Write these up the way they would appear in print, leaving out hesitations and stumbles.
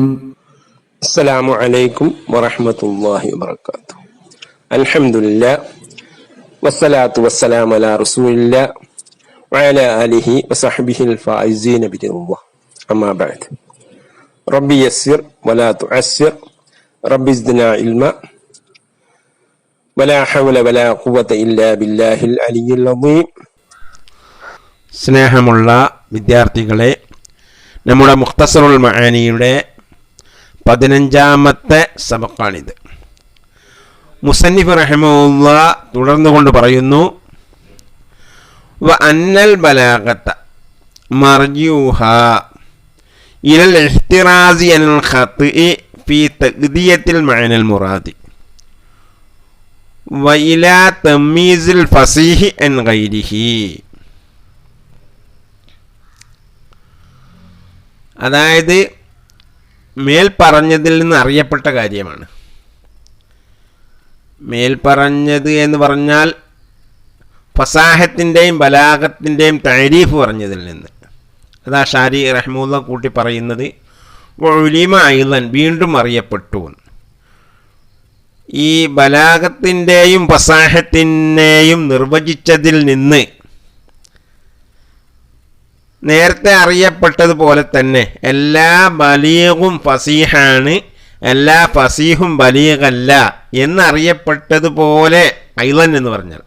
അസ്സലാമു അലൈക്കും വറഹ്മത്തുള്ളാഹി വബറകാതുഹു. അൽഹംദുലില്ലാ വസ്സലാത്തു വസ്സലാമു അലാ റസൂലില്ലാ വഅലാ ആലിഹി വസഹ്ബിഹിൽ ഫായിസീന ബിറളില്ലാഹ്. അമ്മാ ബഅദ്. റബ്ബി യസ്സിർ വലാ തുഅസ്സിർ റബ്ബി സിദ്നാ ഇൽമാ വലാ ഹൗല വലാ ഖുവത ഇല്ലാ ബില്ലാഹിൽ അലിയ്യിൽ അദീം. സ്നേഹമുള്ള വിദ്യാർത്ഥികളെ, നമ്മുടെ മുഖ്തസറുൽ മആനിയുടെ 15ാമത്തെ സബക്കാണിത്. മുസന്നിഫ് റഹിമഹുല്ലാ തുടർന്നുകൊണ്ട് പറയുന്നു, വ അന്നൽ ബലാഗത മർജൂഹാ ഇലൽ ഇഹ്തിറാസി അനിൽ ഖത്ഇ ഫീ തഖ്ദിയത്തിൽ മഅനൽ മുറാദി വ ഇലാ തമീസിൽ ഫസീഹി അൻ ഗൈരിഹി. അതായത് മേൽപ്പറഞ്ഞതിൽ നിന്ന് അറിയപ്പെട്ട കാര്യമാണ്. മേൽപ്പറഞ്ഞത് എന്ന് പറഞ്ഞാൽ ഫസാഹത്തിൻ്റെയും ബലാഗത്തിൻ്റെയും തഅരീഫ് പറഞ്ഞതിൽ നിന്ന്. അതാ ഷാരി റഹ്മുല്ല കൂട്ടി പറയുന്നത് ഉലിമ അയ്ളൻ, വീണ്ടും അറിയപ്പെട്ടു. ഈ ബലാഗത്തിൻ്റെയും ഫസാഹത്തിനെയും നിർവചിച്ചതിൽ നിന്ന് നേരത്തെ അറിയപ്പെട്ടതുപോലെ തന്നെ എല്ലാ ബലീഗും ഫസീഹാണ്, എല്ലാ ഫസീഹും ബലീഗല്ല എന്നറിയപ്പെട്ടതുപോലെ, ഐളൻ എന്ന് പറഞ്ഞാൽ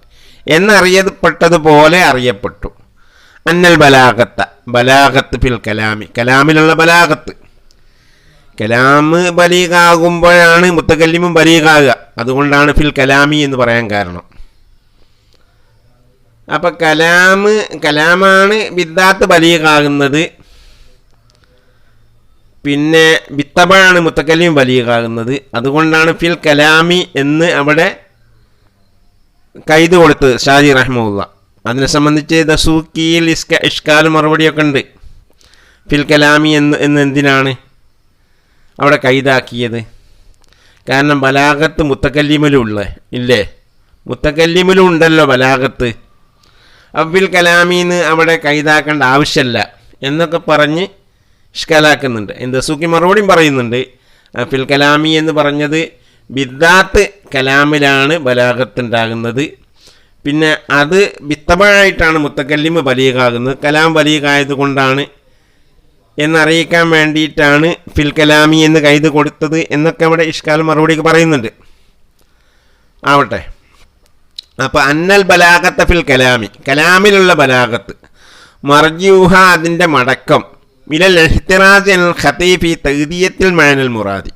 എന്നറിയപ്പെട്ടതുപോലെ അറിയപ്പെട്ടു. അന്നൽ ബലാഗത്ത് ഫിൽ കലാമി, കലാമിലുള്ള ബലാഗത്ത്. കലാമ് ബലീഗാകുമ്പോഴാണ് മുത്തകല്ലിമും ബലീഗാകുക. അതുകൊണ്ടാണ് ഫിൽ കലാമി എന്ന് പറയാൻ കാരണം. അപ്പം കലാമാണ് ബിദ്ദാത്ത് ബലീഗാകുന്നത്, പിന്നെ ബിത്തബാണ് മുത്തക്കല്ലിം ബലീഗാകുന്നത്. അതുകൊണ്ടാണ് ഫിൽ കലാമി എന്ന് അവിടെ കൈത് കൊടുത്തത് ഷാജി റഹ്മുല്ല. അതിനെ സംബന്ധിച്ച് ദസൂക്കിയിൽ ഇഷ്കാൽ മറുപടിയൊക്കെ ഉണ്ട്. ഫിൽ കലാമി എന്ന് എന്തിനാണ് അവിടെ കൈതാക്കിയത്? കാരണം ബലാഗത്ത് മുത്തക്കല്ലിമിലും ഇല്ലേ, മുത്തക്കല്ലിമിലും ഉണ്ടല്ലോ ബലാഗത്ത്. ഫിൽ കലാമീന്ന് അവിടെ കൈതാക്കേണ്ട ആവശ്യമില്ല എന്നൊക്കെ പറഞ്ഞ് ഇഷ്കാലാക്കുന്നുണ്ട്. ദസൂക്കി മറുപടിയും പറയുന്നുണ്ട്, ഫിൽ കലാമി എന്ന് പറഞ്ഞത് ബിദ്ദാത്ത് കലാമിലാണ് ബലാഗത്തുണ്ടാകുന്നത്, പിന്നെ അത് ബിത്തബായിട്ടാണ് മുത്തക്കല്ലിമ് ബലീഗാകുന്നത്. കലാം ബലീഗായത് കൊണ്ടാണ് എന്നറിയിക്കാൻ വേണ്ടിയിട്ടാണ് ഫിൽ കലാമി എന്ന് കൈത് കൊടുത്തത് എന്നൊക്കെ അവിടെ ഇഷ്കാൽ മറുപടിയൊക്കെ പറയുന്നുണ്ട്. ആവട്ടെ. അപ്പോൾ അന്നൽ ബലാഗത്ത് ഫിൽ കലാമി, കലാമിലുള്ള ബലാഗത്ത്, മർജൂഹ അതിൻ്റെ മടക്കം, മിലൽ ഇഹ്തിറാസി അനിൽ ഖത്ഇ ഫീ തഖ്ദിയത്തിൽ മഅനൽ മുറാദി,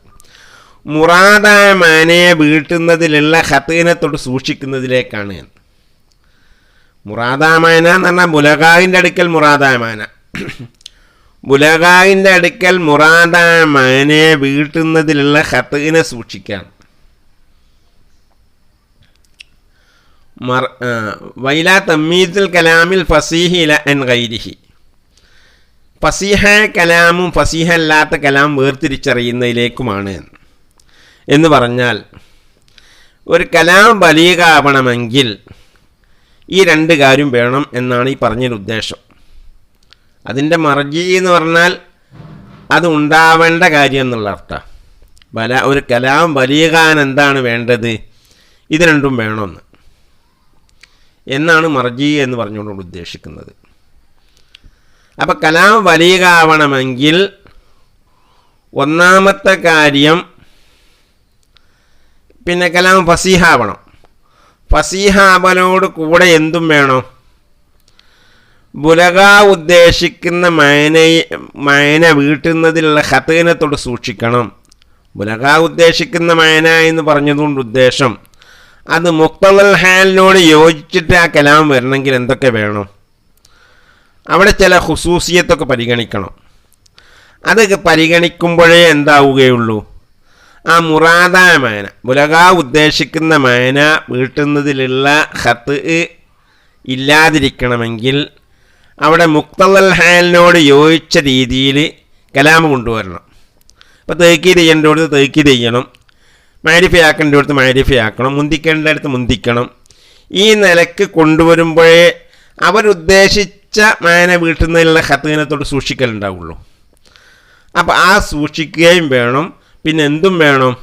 മുറാദായ മാനയെ വീട്ടുന്നതിലുള്ള ഖത്ഇനെ തൊട്ട് സൂക്ഷിക്കുന്നതിലേക്കാണ്. മുറാദായ മാന എന്ന് പറഞ്ഞാൽ ബുലഗാവിൻ്റെ അടുക്കൽ മുറാദായ മാന, ബുലഗാവിൻ്റെ അടുക്കൽ മുറാദായ മാനയെ വീട്ടുന്നതിലുള്ള ഖത്ഇനെ സൂക്ഷിക്കാൻ. വൈല തമ്മീസിൽ കലാമിൽ ഫസീഹി അൻ ഗൈരിഹി, ഫസീഹായ കലാമും ഫസീഹല്ലാത്ത കലാം വേർതിരിച്ചറിയുന്നതിലേക്കുമാണ് എന്ന് പറഞ്ഞാൽ, ഒരു കലാം ബലീഗാവണമെങ്കിൽ ഈ രണ്ട് കാര്യം വേണം എന്നാണ് ഈ പറഞ്ഞൊരു ഉദ്ദേശം. അതിൻ്റെ മർജി എന്ന് പറഞ്ഞാൽ അത് ഉണ്ടാവേണ്ട കാര്യം എന്നുള്ള അർത്ഥം. ഒരു കലാം ബലീഗാൻ എന്താണ് വേണ്ടത്? ഇത് രണ്ടും വേണമെന്ന് എന്നാണ് മർജി എന്ന് പറഞ്ഞുകൊണ്ട് ഉദ്ദേശിക്കുന്നത്. അപ്പം കലാം ബലീഗാവണമെങ്കിൽ ഒന്നാമത്തെ കാര്യം, പിന്നെ കലാം ഫസീഹാവണം. ഫസീഹാവലോട് കൂടെ എന്തും വേണം? ബുലഗാ ഉദ്ദേശിക്കുന്ന മയന വീട്ടുന്നതിലുള്ള ഖത്ഇനത്തോട് സൂക്ഷിക്കണം. ബുലഗാ ഉദ്ദേശിക്കുന്ന മയന എന്ന് പറഞ്ഞതുകൊണ്ട് ഉദ്ദേശം അത് മുഖ്തദൽ ഹാലിനോട് യോജിച്ചിട്ട് ആ കലാം വരണമെങ്കിൽ എന്തൊക്കെ വേണം? അവിടെ ചില ഖുസൂസിയത്തൊക്കെ പരിഗണിക്കണം. അതൊക്കെ പരിഗണിക്കുമ്പോഴേ എന്താവുകയുള്ളൂ, ആ മുറാദായ മയന, ബുലഗാ ഉദ്ദേശിക്കുന്ന മയന വീട്ടുന്നതിലുള്ള ഖത്ഇ ഇല്ലാതിരിക്കണമെങ്കിൽ അവിടെ മുഖ്തദൽ ഹാലിനോട് യോജിച്ച രീതിയിൽ കലാം കൊണ്ടുവരണം. ഇപ്പോൾ തേക്കീത് ചെയ്യേണ്ടടുത്ത് തേക്കീത് ചെയ്യണം, മാരിഫയാക്കേണ്ടടുത്ത് മാരിഫയാക്കണം, മുന്തിക്കേണ്ടടുത്ത് മുന്തിക്കണം. ഈ നിലക്ക് കൊണ്ടുവരുമ്പോഴേ അവരുദ്ദേശിച്ച മാന വീട്ടുന്നതിനുള്ള ഖത്ഇനത്തോട് സൂക്ഷിക്കലുണ്ടാവുള്ളൂ. അപ്പം ആ സൂക്ഷിക്കുകയും വേണം. പിന്നെ എന്തും വേണം,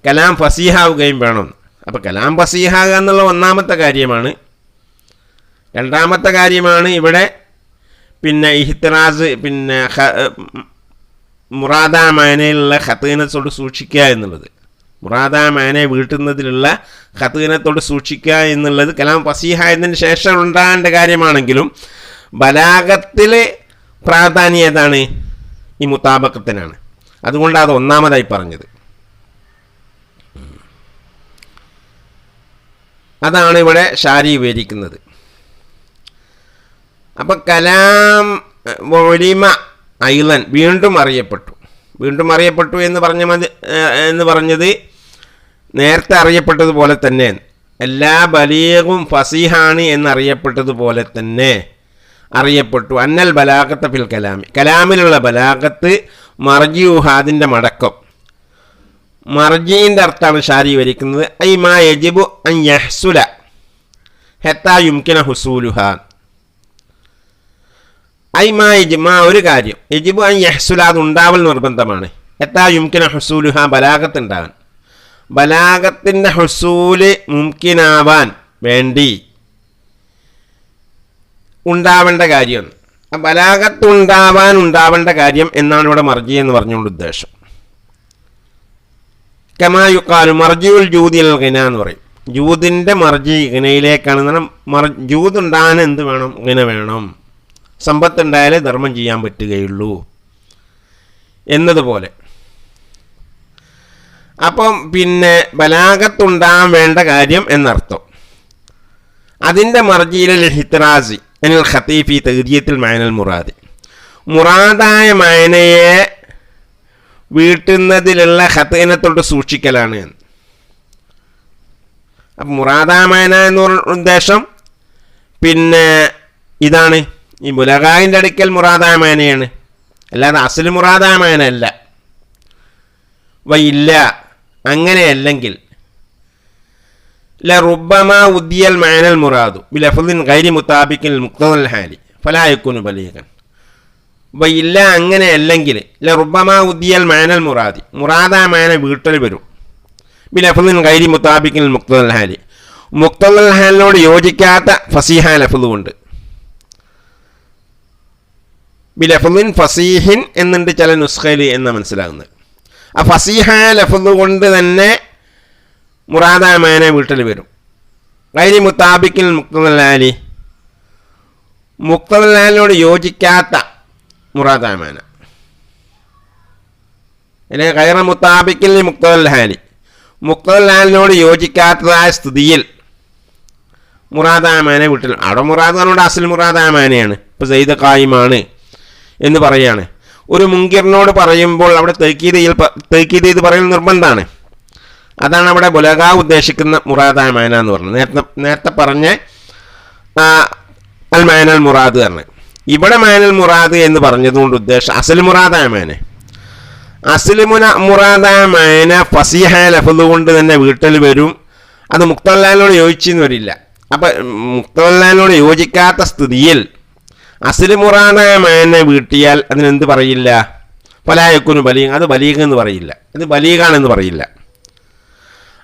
കലാം ഫസീഹാവുകയും വേണം. അപ്പം കലാം ഫസീഹാകുക എന്നുള്ള ഒന്നാമത്തെ കാര്യമാണ്. രണ്ടാമത്തെ കാര്യമാണ് ഇവിടെ പിന്നെ ഇഹ്തിറാസ്, പിന്നെ മുറാദ മാനയിലുള്ള ഖതീനത്തോട് സൂക്ഷിക്കുക എന്നുള്ളത്. മുറാദ മാനെ വീട്ടുന്നതിലുള്ള ഖതീനത്തോട് സൂക്ഷിക്കുക എന്നുള്ളത് കലാം ഫസീഹായതിന് ശേഷം ഉണ്ടാകേണ്ട കാര്യമാണെങ്കിലും ബലാഗത്തിൽ പ്രാധാന്യം ഏതാണ്? ഈ മുതാബക്കത്തിനാണ്. അതുകൊണ്ടാണ് അത് ഒന്നാമതായി പറഞ്ഞത്. അതാണ് ഇവിടെ ഷാരി വിവരിക്കുന്നത്. അപ്പം കലാം ഒലിമ ഐലൻ വീണ്ടും അറിയപ്പെട്ടു എന്ന് പറഞ്ഞത് നേരത്തെ അറിയപ്പെട്ടതുപോലെ തന്നെ എല്ലാ ബലീഗും ഫസീഹാണ് എന്നറിയപ്പെട്ടതുപോലെ തന്നെ അറിയപ്പെട്ടു. അന്നൽ ബലാഗത്ത് ഫിൽ കലാമിലുള്ള ബലാഗത്ത് മർജിഉഹ, അതിൻ്റെ മടക്കം. മർജിൻ്റെ അർത്ഥമാണ് ഷാരി വിവരിക്കുന്നത്. ഐ മാ യജിബു അൻ യഹ്സുല ഹത്താ യുംകിന ഹുസൂലുഹ. ഐ മാ യജിബ്, ഒരു കാര്യം, യജിബു അൻ യഹ്സുല, അത് ഉണ്ടാവൽ നിർബന്ധമാണ്. ഹത്താ യുംകിന ഹുസൂലുഹ, ബലാഗത്ത് ഉണ്ടാവാൻ, ബലാഗത്തിൻ്റെ ഹുസൂല് മുംകിനാവാൻ വേണ്ടി ഉണ്ടാവേണ്ട കാര്യം. ബലാഗത്ത് ഉണ്ടാവേണ്ട കാര്യം എന്നാണ് ഇവിടെ മർജി എന്ന് പറഞ്ഞുകൊണ്ട് ഉദ്ദേശം. കമായുക്കാലു മർജിയുൽ ജൂദിൽ ഗിന എന്ന് പറയും. ജൂദിൻ്റെ മർജി ഗിനയിലേക്കാണ്. ജൂദ് ഉണ്ടാകാൻ എന്ത് വേണം? ഗിന വേണം. സമ്പത്തുണ്ടായാലേ ധർമ്മം ചെയ്യാൻ പറ്റുകയുള്ളൂ എന്നതുപോലെ. അപ്പം പിന്നെ ബലാഗത്തുണ്ടാകാൻ വേണ്ട കാര്യം എന്നർത്ഥം. അതിൻ്റെ മർജിയിലെ ഇഹ്തിറാസി അനിൽ ഖതീഫി തഗ്ദിയത്തിൽ മഅനൽ മുറാദി, മുറാദായ മഅനയെ വീട്ടുന്നതിലുള്ള ഖതീനത്തോട് സൂക്ഷിക്കലാണ്. അപ്പം മുറാദായ മഅന എന്ന് പറഞ്ഞ ഉദ്ദേശം പിന്നെ ഇതാണ്, ഈ ബുലഗായിൻ്റെ അടുക്കൽ മുറാദായ മഅനയാണ്, അല്ലാതെ അസ്ൽ മുറാദായ മഅന അല്ല. വയില്ല, അങ്ങനെയല്ലെങ്കിൽ ലറുബ്ബമാ ഉദ്ദിയൽ മഅനൽ മുറാദു ബിലഫ്ളിൻ ഗൈരി മുതാബിഖിൽ മുഖ്തദൽ ഹാലി ഫലാ യകൂനു ബലീഗൻ. വയില്ല, അങ്ങനെയല്ലെങ്കിൽ ലറുബ്ബമാ ഉദ്ദിയൽ മഅനൽ മുറാദി, മുറാദായ മഅന വീട്ടൽ വരും. ബിലഫ്ളിൻ ഗൈരി മുതാബിഖിൽ മുഖ്തദൽ ഹാലി, മുഖ്തദൽ ഹാലിനോട് യോജിക്കാത്ത ഫസീഹ ലഫ്ള് കൊണ്ട്. ബിലഫ്ളിൻ ഫസീഹിൻ എന്നുണ്ട് ചില നുസ്ഖയിൽ എന്ന് മനസ്സിലാകുന്നത്. ആ ഫസീഹ ലഫ്ള് കൊണ്ട് തന്നെ മുറാദായ മഅന വീട്ടിൽ വരും. ഗൈരി മുതാബിഖിൽ മുഖ്തദൽ ഹാലി, മുഖ്തദൽ ഹാലിനോട് യോജിക്കാത്ത മുറാദായ മഅന, അല്ലെങ്കിൽ ഗൈറ മുതാബിഖിൽ മുഖ്തദൽ ഹാലി, മുഖ്തദൽ ഹാലിനോട് യോജിക്കാത്തതായ സ്ഥിതിയിൽ മുറാദായ മഅന വീട്ടിൽ. അവിടെ മുറാദാനോട് അസ്ൽ മുറാദായ മഅനയാണ്. ഇപ്പോൾ സെയ്ദ് ഖായിമാണ് എന്ന് പറയാണ്. ഒരു മുൻകിറിനോട് പറയുമ്പോൾ അവിടെ തൗക്കീദ് ചെയ്ത് പറയുന്നത് നിർബന്ധമാണ്. അതാണ് അവിടെ ബുലഗാ ഉദ്ദേശിക്കുന്ന മുറാദായ മഅന എന്ന് പറഞ്ഞത്. നേരത്തെ പറഞ്ഞ അൽ മഅനൽ മുറാദ് പറഞ്ഞത്. ഇവിടെ മഅനൽ മുറാദ് എന്ന് പറഞ്ഞതുകൊണ്ട് ഉദ്ദേശം അസ്ൽ മുറാദായ മഅന. അസ്ൽ മുറാദായ മഅന ഫസീഹ ലഫ്ള് കൊണ്ട് തന്നെ വീട്ടിൽ വരും. അത് മുഖ്തദൽ യോജിച്ചെന്ന് വരില്ല. അപ്പം മുഖ്തദൽ യോജിക്കാത്ത സ്ഥിതിയിൽ അസ്ൽ മുറാദായ മഅന വീട്ടിയാൽ അതിനെന്ത് പറയില്ല? ഫലാ യകൂനു ബലീഗ്, അത് ബലീഗ് എന്ന് പറയില്ല, അത് ബലീഗാണെന്ന് പറയില്ല.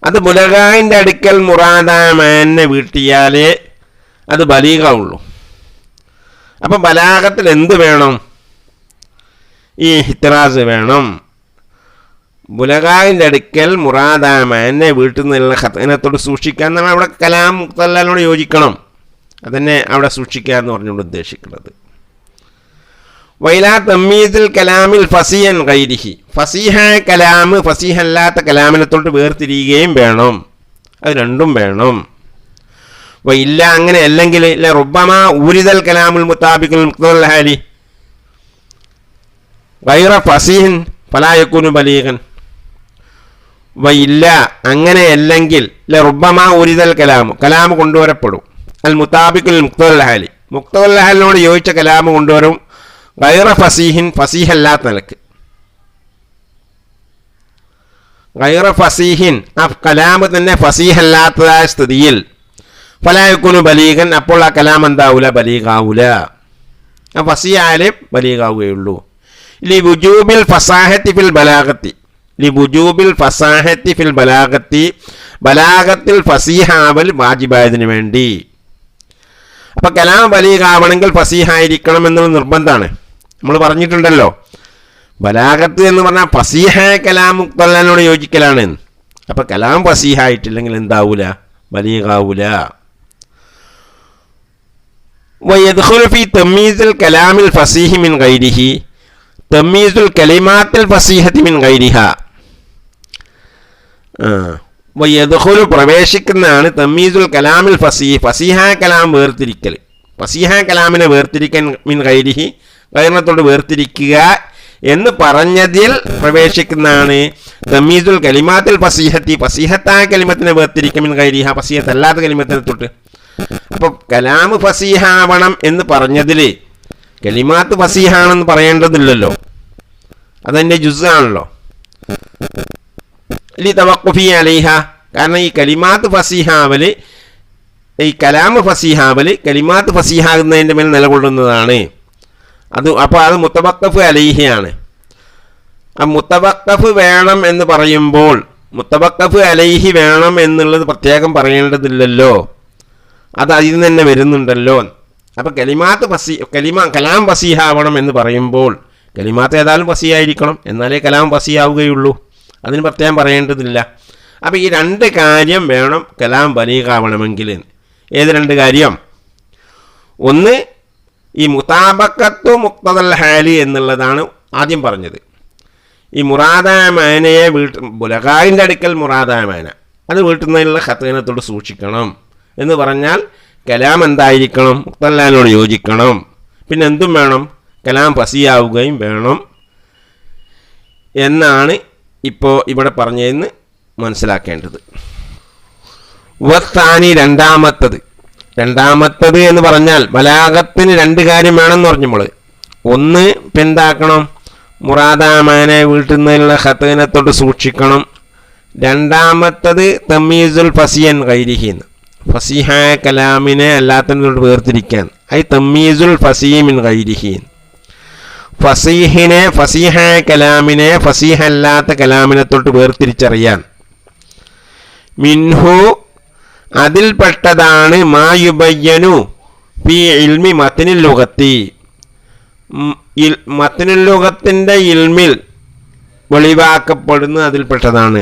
അത് ബുലഗായിൻ്റെ അടുക്കൽ മുറാദായ മഅന വീട്ടിയാലേ അത് ബലീഗാവുള്ളൂ. അപ്പം ബലാഗത്തിൽ എന്ത് വേണം? ഈ ഇഹ്തിറാസ് വേണം. ബുലഗായിൻ്റെ അടുക്കൽ മുറാദായ മഅന വീട്ടുന്നതിനുള്ള ഖതീനത്തോട് സൂക്ഷിക്കുക എന്നാണ്. അവിടെ കലാം മുഖ്തദലിനോട് യോജിക്കണം, അതന്നെ അവിടെ സൂക്ഷിക്കുക എന്ന് പറഞ്ഞുകൊണ്ട് ഉദ്ദേശിക്കുന്നത്. വൈലാ തമ്മീസിൽ കലാമിൽ ഫസീഹൻ ഗൈരിഹി, ഫസീഹായ കലാം ഫസീഹല്ലാത്ത കലാമിനത്തോട്ട് വേർതിരിയുകയും വേണം. അത് രണ്ടും വേണം. വയില്ല, അങ്ങനെ അല്ലെങ്കിൽ റുബ്ബമാ ഊരിദൽ കലാമുൽ മുതാബിഖുൽ മുഖ്തദൽ ഹാലി ഗൈറ ഫസീഹൻ ഫലാ യകൂനു ബലീഗൻ. വയില്ല, അങ്ങനെയല്ലെങ്കിൽ റുബ്ബമാ ഊരിദൽ കലാം കൊണ്ടുവരപ്പെടും അൽ മുതാബിഖുൽ മുഖ്തദൽ ഹാലി, മുഖ്തദൽ ഹാലിനോട് യോജിച്ച കലാം കൊണ്ടുവരും. ഗൈറ ഫസീഹിൻ, ഫസീഹല്ലാത്ത നിലക്ക്. ഗൈറ ഫസീഹിൻ, ആ കലാം തന്നെ ഫസീഹല്ലാത്തതായ സ്ഥിതിയിൽ ഫലാ യകൂനു ബലീഗൻ, അപ്പോൾ ആ കലാം എന്താവൂല? ബലീഗാവൂല. ആ ഫസീഹായാലേ ബലീഗാവുകയുള്ളൂ. ലിവുജൂബിൽ ഫസാഹത്തി ഫിൽ ബലാഗത്തി, ലിവുജൂബിൽ ഫസാഹത്തി ഫിൽ ബലാഗത്തി, ബലാഗത്തിൽ ഫസീഹാവൽ വാജിബായതിനു വേണ്ടി. അപ്പം കലാം ബലീഗാവണമെങ്കിൽ ഫസീഹായിരിക്കണം എന്നുള്ള നിർബന്ധമാണ്. നമ്മൾ പറഞ്ഞിട്ടുണ്ടല്ലോ, ബലാഗത്ത് എന്ന് പറഞ്ഞാൽ ഫസീഹായ കലാം മുഖ്തല്ലാനോട് യോജിക്കലാണ്. അപ്പം കലാം ഫസീഹായിട്ടില്ലെങ്കിൽ എന്താവൂല? ബലീഗാവൂല. വയദ്ഖുലു ഫീ തമീസുൽ കലാമിൽ ഫസീഹി മിൻ ഗൈരിഹി തമീസുൽ കലിമാത്തിൽ ഫസീഹത്തി മിൻ ഗൈരിഹാ. വയദ്ഖുലു പ്രവേശിക്കുന്നതാണ് തമീസുൽ കലാമിൽ ഫസീഹ്, ഫസീഹായ കലാം വേർതിരിക്കൽ, ഫസീഹായ കലാമിനെ വേർതിരിക്കാൻ മിൻ ഗൈരിഹി ഗൈറിനത്തോട് വേർതിരിക്കുക എന്ന് പറഞ്ഞതിൽ പ്രവേശിക്കുന്നതാണ് തമീസുൽ കലിമാത്തിൽ ഫസീഹത്തി, ഫസീഹത്തായ കലിമത്തിനെ വേർതിരിക്കും മിൻ ഗൈരിഹ, ഫസീഹത്ത് അല്ലാത്ത കലിമത്തിനെ തൊട്ട്. അപ്പോൾ കലാം ഫസീഹാവണം എന്ന് പറഞ്ഞതിൽ കലിമാത്ത് ഫസീഹാണെന്ന് പറയേണ്ടതില്ലല്ലോ, അതെൻ്റെ ജുസാണല്ലോ. ലി തവഖുഫി അലൈഹ, കാരണം ഈ കലിമാത്ത് ഫസീഹാവൽ, ഈ കലാം ഫസീഹാവൽ കലിമാത്ത് ഫസീഹാകുന്നതിൻ്റെ മേൽ നിലകൊള്ളുന്നതാണ്. അപ്പോൾ അത് മുത്തവഖഫ് അലൈഹിയാണ്. ആ മുത്തവഖഫ് വേണം എന്ന് പറയുമ്പോൾ മുത്തവഖഫ് അലൈഹി വേണം എന്നുള്ളത് പ്രത്യേകം പറയേണ്ടതില്ലല്ലോ, അത് അതിൽ നിന്ന് തന്നെ വരുന്നുണ്ടല്ലോ. അപ്പോൾ കലിമാത്ത് കലാം ഫസീഹാവണം എന്ന് പറയുമ്പോൾ കലിമാത്ത് ഏതായാലും ഫസീഹായിരിക്കണം, എന്നാലേ കലാം ഫസീഹാവുകയുള്ളൂ, അതിന് പ്രത്യേകം പറയേണ്ടതില്ല. അപ്പോൾ ഈ രണ്ട് കാര്യം വേണം കലാം ബലീഗാവണമെങ്കിൽ. ഏത് രണ്ട് കാര്യം? ഒന്ന് ഈ മുതാബക്കത്തു മുഖ്തദൽ ഹാലി എന്നുള്ളതാണ് ആദ്യം പറഞ്ഞത്. ഈ മുറാദായ മാനയെ ബുലഗായിൻ്റെ അടുക്കൽ മുറാദായ മാന അത് വീട്ടുന്നതിനുള്ള ഖത്ഈനത്തോട് സൂക്ഷിക്കണം എന്ന് പറഞ്ഞാൽ കലാം എന്തായിരിക്കണം? മുഖ്തല്ലാനോട് യോജിക്കണം. പിന്നെ എന്തും വേണം? കലാം ഫസീഹാവുകയും വേണം എന്നാണ് ഇപ്പോൾ ഇവിടെ പറഞ്ഞതെന്ന് മനസ്സിലാക്കേണ്ടത്. വത്താനി രണ്ടാമത്തത് എന്ന് പറഞ്ഞാൽ ബലാഗത്തിന് രണ്ട് കാര്യം വേണമെന്ന് പറഞ്ഞു നമ്മൾ. ഒന്ന് എന്താക്കണം? മുറാദാമാനെ വീട്ടുന്നതിനുള്ള ഖത്ഈനത്തോട് സൂക്ഷിക്കണം. രണ്ടാമത്തത് തമീസുൽ ഫസിയൻ ഗൈരിഹിന്ന്, ഫസീഹായ കലാമിനെ അല്ലാത്തതിനോട് വേർതിരിക്കാൻ. ഐ തമീസുൽ ഫസീമിൻ ഗൈരിഹീൻ, ഫസീഹിനെ ഫസീഹായ കലാമിനെ ഫസീഹല്ലാത്ത കലാമിനെ തൊട്ട് വേർതിരിച്ചറിയാൻ. മിൻഹു അതിൽപ്പെട്ടതാണ് മാ യുബയ്യനു ഫീ ഇൽമി മത്നിൽ ലുഗത്തി, മത്നുൽ ലുഗത്തിൻ്റെ ഇൽമിൽ വെളിവാക്കപ്പെടുന്ന അതിൽപ്പെട്ടതാണ്.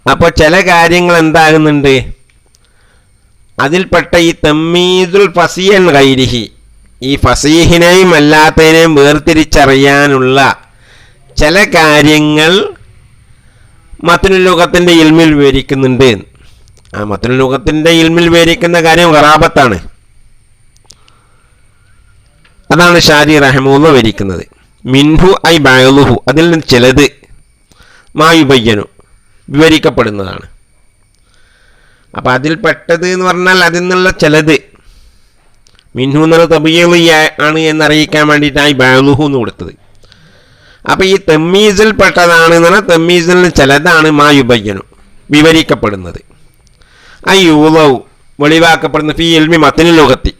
അപ്പോൾ ചില കാര്യങ്ങൾ എന്താകുന്നുണ്ട്? അതിൽപ്പെട്ട ഈ തമ്മീസുൽ ഫസിയൻ ഗൈരിഹി, ഈ ഫസീഹിനെയും അല്ലാത്തതിനെയും വേർതിരിച്ചറിയാനുള്ള ചില കാര്യങ്ങൾ മത്നുൽ ലുഗത്തിൻ്റെ ഇൽമിൽ വിവരിക്കുന്നുണ്ട്. ആ മത്നുൽ ലുഗത്തിൻ്റെ ഇൽമിൽ വിവരിക്കുന്ന കാര്യം ഖറാബത്താണ്. അതാണ് ഷാരി റഹ്മത്തുള്ളാഹി വിവരിക്കുന്നത്. മിൻഹു ഐ ബഅലുഹു, അതിൽ നിന്ന് ചിലത് മാ യുബയ്യനു വിവരിക്കപ്പെടുന്നതാണ്. അപ്പം അതിൽപ്പെട്ടത് എന്ന് പറഞ്ഞാൽ അതിൽ നിന്നുള്ള ചിലത്, മിൻഹു എന്നുള്ള തബീയ് ആണ് എന്നറിയിക്കാൻ വേണ്ടിയിട്ടാണ് ഈ ബഅലുഹു എന്ന് കൊടുത്തത്. അപ്പോൾ ഈ തമ്മീസിൽ പെട്ടതാണ് എന്ന് പറഞ്ഞാൽ തമ്മീസിൽ ചിലതാണ് മാ യുബയ്യനു വിവരിക്കപ്പെടുന്നത്. ആ യൂളവു വെളിവാക്കപ്പെടുന്ന ഫീ ഇൽമി മത്നുൽ ലുഗത്തി,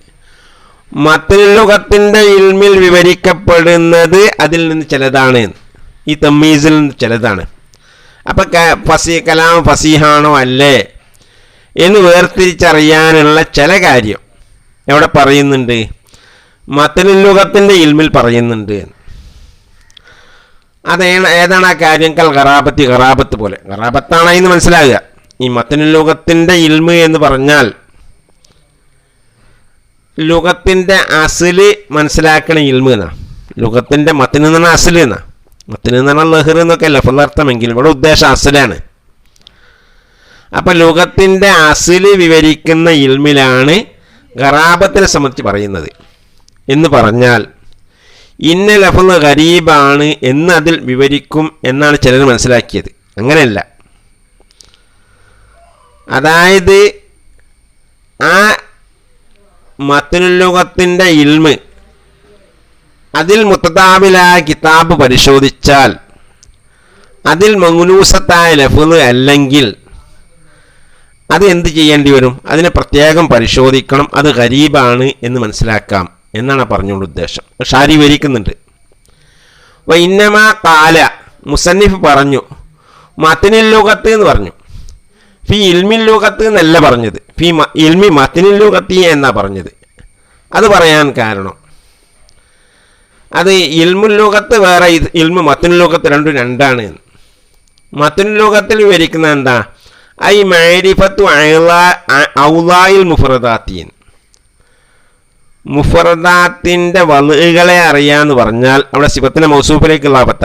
മത്നുൽ ലുഗത്തിൻ്റെ ഇൽമിൽ വിവരിക്കപ്പെടുന്നത് അതിൽ നിന്ന് ചിലതാണ്, ഈ തമ്മീസിൽ നിന്ന് ചിലതാണ്. അപ്പം കലാം ഫസീഹാണോ അല്ലേ എന്ന് വേർതിരിച്ചറിയാനുള്ള ചില കാര്യം എവിടെ പറയുന്നുണ്ട്? മത്നുൽ ലുഗത്തിൻ്റെ ഇൽമിൽ പറയുന്നുണ്ട്. ഏതാണ് ആ കാര്യം? കൽ ഖറാബത്തി, ഖറാബത്ത് പോലെ. ഖറാബത്താണെന്ന് മനസ്സിലാകുക. ഈ മത്നുൽ ലുഗത്തിൻ്റെ ഇൽമ് എന്ന് പറഞ്ഞാൽ ലുഗത്തിൻ്റെ അസ്ല് മനസ്സിലാക്കണ ഇൽമ് എന്നാ. ലുഗത്തിൻ്റെ മത്ന് എന്ന് പറഞ്ഞാൽ അസ്ല് എന്നാ. മത്ന് എന്ന് പറഞ്ഞാൽ ലഹ്ർ എന്നൊക്കെ അല്ല ഫലർത്ഥമെങ്കിലും ഇവിടെ ഉദ്ദേശം അസ്ലാണ്. അപ്പം ലുഗത്തിൻ്റെ അസ്ല് വിവരിക്കുന്ന ഇൽമിലാണ് ഖറാബത്തിനെ സംബന്ധിച്ച് പറയുന്നത്. എന്ന് പറഞ്ഞാൽ ഇന്ന ലഫ്ള് ഗരീബാണ് എന്ന് അതിൽ വിവരിക്കും എന്നാണ് ചിലർ മനസ്സിലാക്കിയത്. അങ്ങനെയല്ല. അതായത് ആ മത്നുൽ ലുഗത്തിൻ്റെ ഇൽമ് അതിൽ മുത്തതാബിലായ കിതാബ് പരിശോധിച്ചാൽ അതിൽ മങ്നൂസത്തായ ലഫ്ള് അല്ലെങ്കിൽ അത് എന്ത് ചെയ്യേണ്ടി വരും? അതിനെ പ്രത്യേകം പരിശോധിക്കണം, അത് ഗരീബാണ് എന്ന് മനസ്സിലാക്കാം എന്നാണ് പറഞ്ഞുകൊണ്ട് ഉദ്ദേശം. ഷാരി വിവരിക്കുന്നുണ്ട്. ഇന്നമാ കാല മുസന്നിഫ് പറഞ്ഞു മത്തിനിൽ ലുഗത്ത് എന്ന് പറഞ്ഞു. ഫി ഇൽമിൽ ലുഗത്ത് എന്നല്ല പറഞ്ഞത്, ഫി ഇൽമി മത്തിനിൽ ലുഗത്തി എന്നാ പറഞ്ഞത്. അത് പറയാൻ കാരണം അത് ഇൽമുൽ ലുഗത്ത് വേറെ, ഇൽമു മത്തിനുൽ ലുഗത്ത് രണ്ടാണ്. മത്തിനുൽ ലുഗത്തിൽ വിവരിക്കുന്നത് എന്താ? ഐ മഅരിഫത്തു ഔളായിൽ മുഫറദാത്തീൻ, മുഫറദാത്തിൻ്റെ വളുകളെ അറിയാന്ന് പറഞ്ഞാൽ അവിടെ സിഫത്തിൻ്റെ മൗസൂഫിലേക്കുള്ള പത്ത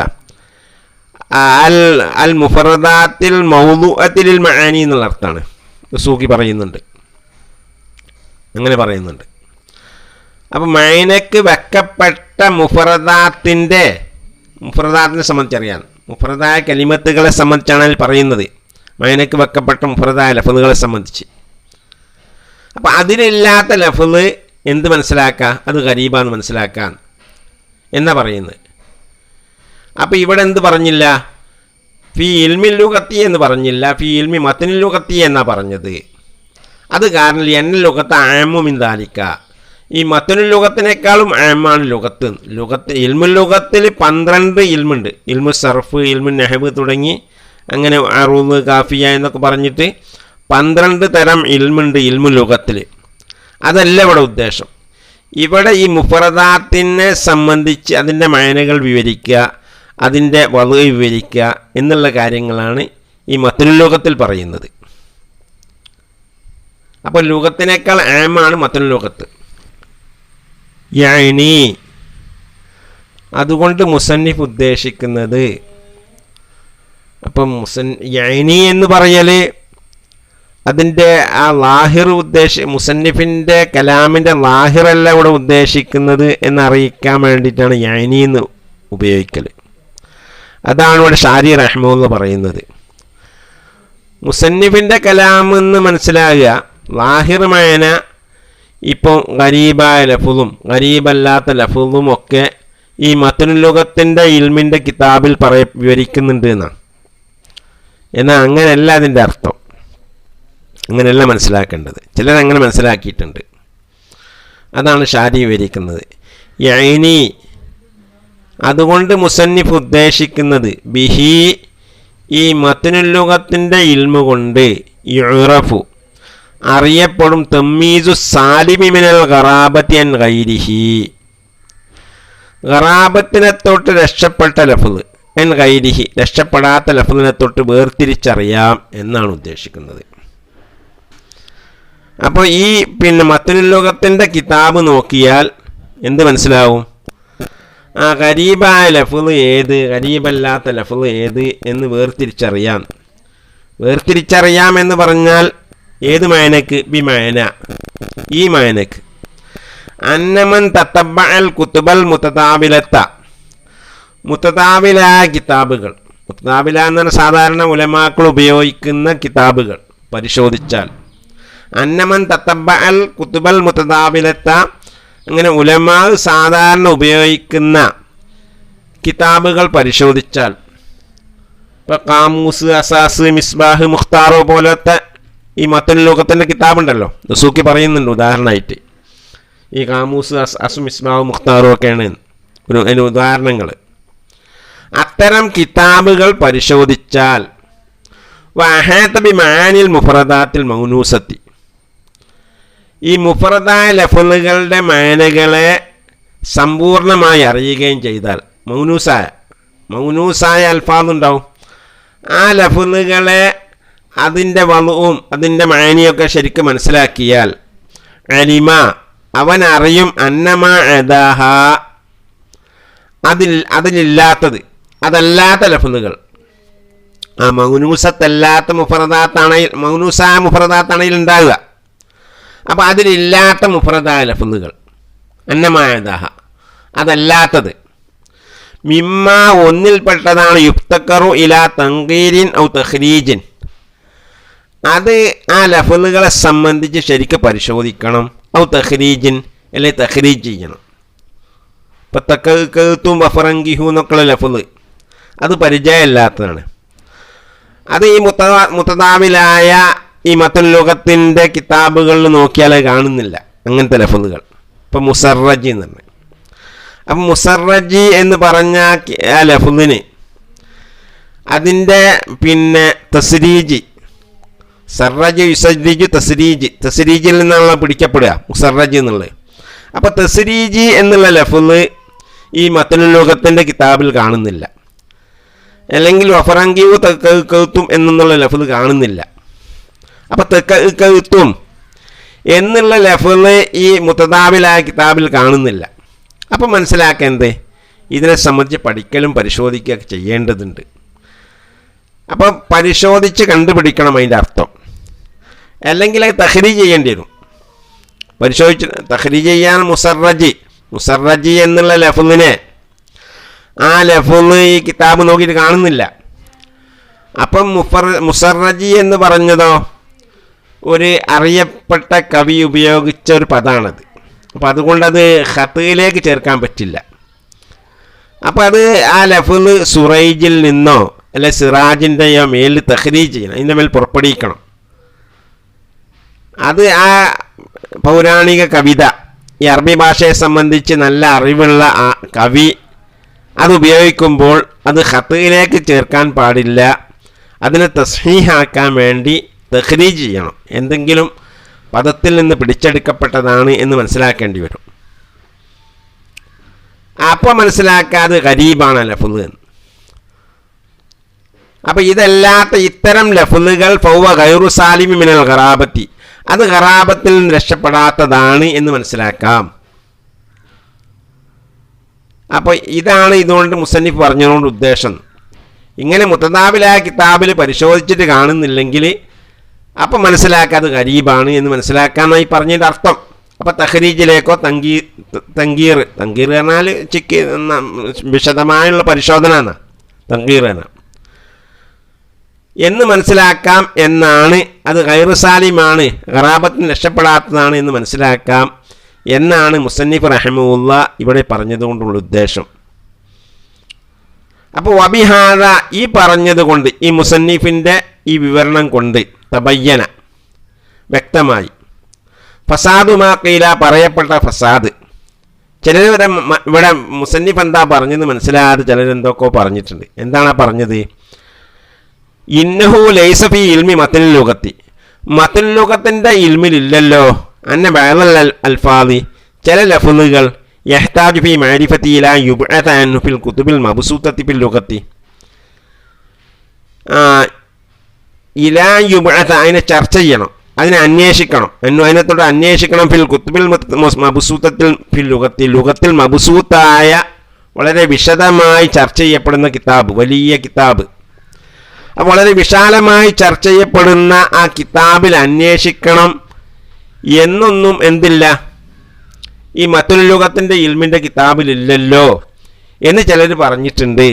അൽ മുഫറദാത്തിൽ മൗദൂഅത്തിൽ മഅനി എന്നുള്ള അർത്ഥമാണ് സൂഖി പറയുന്നുണ്ട്, അങ്ങനെ പറയുന്നുണ്ട്. അപ്പം മഅനക്ക് വെക്കപ്പെട്ട മുഫറദാത്തിനെ സംബന്ധിച്ചറിയാൻ, മുഫറദായ കലിമത്തുകളെ സംബന്ധിച്ചാണ് അതിൽ പറയുന്നത്, മഅനക്ക് വെക്കപ്പെട്ട മുഫറദായ ലഫ്ളുകളെ സംബന്ധിച്ച്. അപ്പം അതിലില്ലാത്ത ലഫ്ള് എന്ത് മനസ്സിലാക്കാം? അത് ഗരീബാന്ന് മനസ്സിലാക്കാൻ എന്നാ പറയുന്നത്. അപ്പം ഇവിടെ എന്ത് പറഞ്ഞില്ല? ഫി ഇൽമിൽ ലുഗത്തി എന്ന് പറഞ്ഞില്ല, ഫി ഇൽമി മത്തിനിൽ ലുഗത്തി എന്നാ പറഞ്ഞത്. അത് കാരണം എന്ന ലുഗത്ത് ആമുമിൻ ദാലിക, ഈ മത്തിനുൽ ലുഗത്തിനേക്കാളും ആമാണ് ലുഗത്ത്. ഇൽമുൽ ലുഗത്തിൽ 12 ഇൽമുണ്ട്. ഇൽമു സർഫ്, ഇൽമു നഹ്വ് തുടങ്ങി അങ്ങനെ അറൂദ്, കാഫിയ എന്നൊക്കെ പറഞ്ഞിട്ട് 12 തരം ഇൽമുണ്ട് ഇൽമുൽ ലുഗത്തിൽ. അതല്ല ഇവിടെ ഉദ്ദേശം. ഇവിടെ ഈ മുഫറദാത്തിനെ സംബന്ധിച്ച് അതിൻ്റെ മഅനകൾ വിവരിക്കുക, അതിൻ്റെ വളു വിവരിക്കുക എന്നുള്ള കാര്യങ്ങളാണ് ഈ മത്തിനുൽ ലുഗത്തിൽ പറയുന്നത്. അപ്പോൾ ലുഗത്തിനേക്കാൾ ആമാണ് മത്തിനുൽ ലുഗത്ത്. യഅനി, അതുകൊണ്ട് മുസന്നിഫ് ഉദ്ദേശിക്കുന്നത്, അപ്പം യഅനി എന്ന് പറയൽ അതിൻ്റെ ആ ലാഹിർ മുസന്നിഫിൻ്റെ കലാമിൻ്റെ ലാഹിറല്ല ഇവിടെ ഉദ്ദേശിക്കുന്നത് എന്നറിയിക്കാൻ വേണ്ടിയിട്ടാണ് യഅനി എന്ന് ഉപയോഗിക്കൽ. അതാണ് ഇവിടെ ഷാരി റഹ്മത്തുള്ളാഹി പറയുന്നത്. മുസന്നിഫിൻ്റെ കലാമെന്ന് മനസ്സിലാകുക, ലാഹിർ മഅന ഇപ്പം ഗരീബായ ലഫ്ളും ഗരീബല്ലാത്ത ലഫ്ളും ഒക്കെ ഈ മത്നുൽ ലുഗത്തിൻ്റെ ഇൽമിൻ്റെ കിതാബിൽ വിവരിക്കുന്നുണ്ട് എന്നാണ്. എന്നാൽ അങ്ങനെയല്ല അതിൻ്റെ അർത്ഥം, അങ്ങനെയല്ല മനസ്സിലാക്കേണ്ടത്. ചിലരങ്ങനെ മനസ്സിലാക്കിയിട്ടുണ്ട്. അതാണ് ഷാരി വിവരിക്കുന്നത്. യഅനി, അതുകൊണ്ട് മുസന്നിഫ് ഉദ്ദേശിക്കുന്നത് ബിഹി, ഈ മത്നുൽ ലുഗത്തിൻ്റെ ഇൽമു കൊണ്ട് യുറഫു അറിയപ്പെടും തമ്മീസു സാലിമി മിനൽ ഖറാബത്തി അൻ ഗൈരിഹി, ഖറാബത്തിനെ തൊട്ട് രക്ഷപ്പെട്ട ലഫ്ള്, അൻ ഗൈരിഹി രക്ഷപ്പെടാത്ത ലഫ്ളിനെ തൊട്ട് വേർതിരിച്ചറിയാം എന്നാണ് ഉദ്ദേശിക്കുന്നത്. അപ്പോൾ ഈ മത്നുൽ ലുഗത്തിൻ്റെ കിതാബ് നോക്കിയാൽ എന്ത് മനസ്സിലാവും? ആ ഗരീബായ ലഫ്ള് ഏത്, ഗരീബല്ലാത്ത ലഫ്ള് ഏത് എന്ന് വേർതിരിച്ചറിയാം എന്ന് പറഞ്ഞാൽ ഏത് മഅനക്ക്? ബി മഅന, ഈ മഅനക്ക്. അന്നമൻ തതബ്ബഅൽ കുതുബൽ മുതതാബിലത്ത, മുതതാബിലായ കിതാബുകൾ, മുതതാബില എന്ന് പറഞ്ഞാൽ സാധാരണ ഉലമാക്കൾ ഉപയോഗിക്കുന്ന കിതാബുകൾ പരിശോധിച്ചാൽ, അന്നമൻ തതബ്ബഅൽ കുതുബൽ മുതതാബിലത്ത, അങ്ങനെ ഉലമാ സാധാരണ ഉപയോഗിക്കുന്ന കിതാബുകൾ പരിശോധിച്ചാൽ, ഇപ്പോൾ കാമൂസ്, അസാസ്, മിസ്ബാഹ്, മുഖ്താറോ പോലത്തെ ഈ മത്നുൽ ലുഗത്തിൻ്റെ കിതാബുണ്ടല്ലോ, ദസൂക്കി പറയുന്നുണ്ട് ഉദാഹരണമായിട്ട്. ഈ കാമൂസ്, അസ്, മിസ്ബാഹ്, മുഖ്താറോ ഒക്കെയാണ് അതിന് ഉദാഹരണങ്ങൾ. അത്തരം കിതാബുകൾ പരിശോധിച്ചാൽ വഅഹാത ബി മആനിൽ മുഫറദാത്തിൽ മൗനൂസത്തി, ഈ മുഫറദായ ലഫ്ളുകളുടെ മഅനകളെ സമ്പൂർണ്ണമായി അറിയുകയും ചെയ്താൽ, മൗനൂസായ അൽഫാദുണ്ടാവും, ആ ലഫ്ളുകളെ അതിൻ്റെ വളുവും അതിൻ്റെ മഅനിയൊക്കെ ശരിക്കും മനസ്സിലാക്കിയാൽ, അലിമ അവൻ അറിയും, അന്നമ അദാഹ അതിലില്ലാത്തത്, അതല്ലാത്ത ലഫ്ളുകൾ, ആ മൗനൂസത്തല്ലാത്ത മൗനൂസായ മുഫറദാത്താണെങ്കിൽ ഉണ്ടാകുക. അപ്പോൾ അതിലില്ലാത്ത മുഫറദായ ലഫ്ളുകൾ, അന്നമ അദാഹ അതല്ലാത്തത്, മിമ്മ ഒന്നിൽപ്പെട്ടതാണ്, യുഫ്തഖറു ഇലാ തൻഖീരിൻ ഔ തഖ്രീജിൻ, അത് ആ ലഫ്ളുകളെ സംബന്ധിച്ച് ശരിക്കും പരിശോധിക്കണം, ഔ തഖ്രീജിൻ അല്ലെങ്കിൽ തഖ്രീജ് ചെയ്യണം. ഇപ്പം തക്കത്തും വഫറങ്കിഹു എന്നൊക്കെയുള്ള ലഫ്ള് അത് പരിചയമില്ലാത്തതാണ്. അത് ഈ മുതതാബിലായ ഈ മത്നുൽ ലുഗത്തിൻ്റെ കിതാബുകളിൽ നോക്കിയാൽ കാണുന്നില്ല അങ്ങനത്തെ ലഫ്ളുകൾ. ഇപ്പം മുസറജി എന്ന് പറഞ്ഞു. അപ്പം മുസറജി എന്ന് പറഞ്ഞ ആ ലഫ്ളിന് അതിൻ്റെ പിന്നെ തസ്രീജ്, സറജ് യുസരിജ് തസ്രീജിൽ നിന്നാണല്ലോ പിടിക്കപ്പെടുക മുസറജ് എന്നുള്ളത്. അപ്പോൾ തസ്രീജി എന്നുള്ള ലഫ്ള് ഈ മത്നുൽ ലുഗത്തിൻ്റെ കിതാബിൽ കാണുന്നില്ല, അല്ലെങ്കിൽ വഫറങ്കിയു തക്കൗത്തും എന്നുള്ള ലഫ്ള് കാണുന്നില്ല. അപ്പോൾ തക്കൗത്തും എന്നുള്ള ലഫ്ള് ഈ മുതദാബിലായ കിതാബിൽ കാണുന്നില്ല. അപ്പം മനസ്സിലാക്കേണ്ടത് ഇതിനെ സംബന്ധിച്ച് പഠിക്കലും പരിശോധിക്കുകയൊക്കെ ചെയ്യേണ്ടതുണ്ട്. അപ്പം പരിശോധിച്ച് കണ്ടുപിടിക്കണം അതിൻ്റെ അർത്ഥം, അല്ലെങ്കിൽ അത് തഹ്രീജ് ചെയ്യേണ്ടി വരും. പരിശോധിച്ച് തഹ്രീജ് ചെയ്യാൻ മുസറജി എന്നുള്ള ലഫ്ളിനെ ആ ലഫ്ള് ഈ കിതാബ് നോക്കിയിട്ട് കാണുന്നില്ല. അപ്പം മുസറജി എന്ന് പറഞ്ഞതോ ഒരു അറിയപ്പെട്ട കവി ഉപയോഗിച്ച ഒരു പദമാണത്. അപ്പം അതുകൊണ്ടത് ഖത്തിലേക്ക് ചേർക്കാൻ പറ്റില്ല. അപ്പം അത് ആ ലഫ്ള് സുറൈജിൽ നിന്നോ അല്ലെ സിറാജിൻ്റെയോ മേലിൽ തഹ്രീജ് ചെയ്യണം, അതിൻ്റെ മേൽ പുറപ്പെടുവിക്കണം. അത് ആ പൗരാണിക കവിത, ഈ അറബി ഭാഷയെ സംബന്ധിച്ച് നല്ല അറിവുള്ള ആ കവി അത് ഉപയോഗിക്കുമ്പോൾ അത് ഖത്തിലേക്ക് ചേർക്കാൻ പാടില്ല. അതിനെ തസ്ഹീഹാക്കാൻ വേണ്ടി തഖ്രീജ് ചെയ്യണം. എന്തെങ്കിലും പദത്തിൽ നിന്ന് പിടിച്ചെടുക്കപ്പെട്ടതാണ് എന്ന് മനസ്സിലാക്കേണ്ടി വരും. അപ്പോൾ മനസ്സിലാക്കാതെ ഗരീബാണ് ലഫ്ള് എന്ന്. അപ്പോൾ ഇതല്ലാത്ത ഇത്തരം ലഫ്ളുകൾ ഫൗവ ഗൈറു സാലിമി മിനൽ ഖറാബത്തി, അത് ഖറാബത്തിൽ നിന്ന് രക്ഷപ്പെടാത്തതാണ് എന്ന് മനസ്സിലാക്കാം. അപ്പോൾ ഇതാണ് ഇതുകൊണ്ട് മുസന്നിഫ് പറഞ്ഞതുകൊണ്ട് ഉദ്ദേശം. ഇങ്ങനെ മുതദാബിലായ കിതാബിൽ പരിശോധിച്ചിട്ട് കാണുന്നില്ലെങ്കിൽ അപ്പം മനസ്സിലാക്കാതെ ഗരീബാണ് എന്ന് മനസ്സിലാക്കാമെന്നായി പറഞ്ഞതിൻ്റെ അർത്ഥം. അപ്പോൾ തഹ്രീജിലേക്കോ തങ്കീർ പറഞ്ഞാൽ വിശദമായുള്ള പരിശോധന എന്നാണ് തങ്കീർ എന്ന് മനസ്സിലാക്കാം എന്നാണ്. അത് ഗൈറു സാലിമാണ്, ഖറാബത്തിന് രക്ഷപ്പെടാത്തതാണ് എന്ന് മനസ്സിലാക്കാം എന്നാണ് മുസന്നിഫ് റഹിമഹുല്ല ഇവിടെ പറഞ്ഞതുകൊണ്ടുള്ള ഉദ്ദേശം. അപ്പോൾ വബിഹാദ, ഈ പറഞ്ഞതുകൊണ്ട്, ഈ മുസന്നിഫിൻ്റെ ഈ വിവരണം കൊണ്ട് തബയ്യന, വ്യക്തമായി, ഫസാദു മാ ഖീല, പറയപ്പെട്ട ഫസാദ്. ചിലർ ഇവിടെ മുസന്നിഫ് എന്താ പറഞ്ഞെന്ന് മനസ്സിലാകാതെ ചിലരെന്തൊക്കെ പറഞ്ഞിട്ടുണ്ട്. എന്താണ് പറഞ്ഞത്? ഇന്നഹു ലൈസ ഫീ ഇൽമി മത്നുൽ ലുഗത്തി, മത്നുൽ ലുഗത്തിൻ്റെ ഇൽമിലില്ലല്ലോ അന്ന ബഅദൽ അൽഫാദി, ചില ലഫ്ളുകൾ യഹ്താജു ഫീ മഅരിഫത്തി ഇലാ യുബ്അത അൻഹു ഫിൽ കുതുബിൽ മബ്സൂത്തത്തി ഫിൽ ലുഗത്തി, ഇലാ യുബ്അത, അതിനെ ചർച്ച ചെയ്യണം, അതിനെ അന്വേഷിക്കണം, അതിനകത്തോട് അന്വേഷിക്കണം. ഫിൽ കുതുബിൽ മബ്സൂത്തത്തിൽ ഫിൽ ലുഗത്തി, ലുഗത്തിൽ മബ്സൂത്തായ വളരെ വിശദമായി ചർച്ച ചെയ്യപ്പെടുന്ന കിതാബ്, വലിയ കിതാബ്, വളരെ വിശാലമായി ചർച്ച ചെയ്യപ്പെടുന്ന ആ കിതാബിൽ അന്വേഷിക്കണം എന്നൊന്നും എന്തില്ല, ഈ മത്നുൽ ലുഗത്തിൻ്റെ ഇൽമിൻ്റെ കിതാബിലില്ലല്ലോ എന്ന് ചിലർ പറഞ്ഞിട്ടുണ്ട്.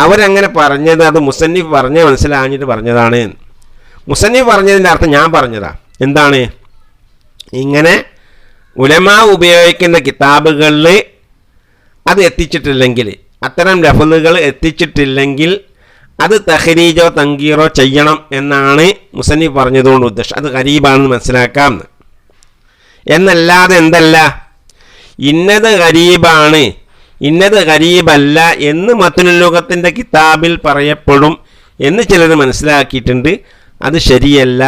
അവരങ്ങനെ പറഞ്ഞത് അത് മുസന്നിഫ് മനസ്സിലാഞ്ഞിട്ട് പറഞ്ഞതാണ്. മുസന്നിഫ് പറഞ്ഞതിൻ്റെ അർത്ഥം ഞാൻ പറഞ്ഞതാ. എന്താണ്? ഇങ്ങനെ ഉലമാ ഉപയോഗിക്കുന്ന കിതാബുകളിൽ അത് എത്തിച്ചിട്ടില്ലെങ്കിൽ, അത്തരം ലഫ്ളുകൾ എത്തിച്ചിട്ടില്ലെങ്കിൽ അത് തഹ്രീജോ തങ്കീറോ ചെയ്യണം എന്നാണ് മുസന്നിഫ് പറഞ്ഞതുകൊണ്ട് ഉദ്ദേശം. അത് ഗരീബാണെന്ന് മനസ്സിലാക്കാം എന്നല്ലാതെ എന്തല്ല, ഇന്നത് ഗരീബാണ് ഇന്നത് ഗരീബല്ല എന്ന് മത്നുൽ ലുഗത്തിൻ്റെ കിതാബിൽ പറയപ്പെടും എന്ന് ചിലർ മനസ്സിലാക്കിയിട്ടുണ്ട്. അത് ശരിയല്ല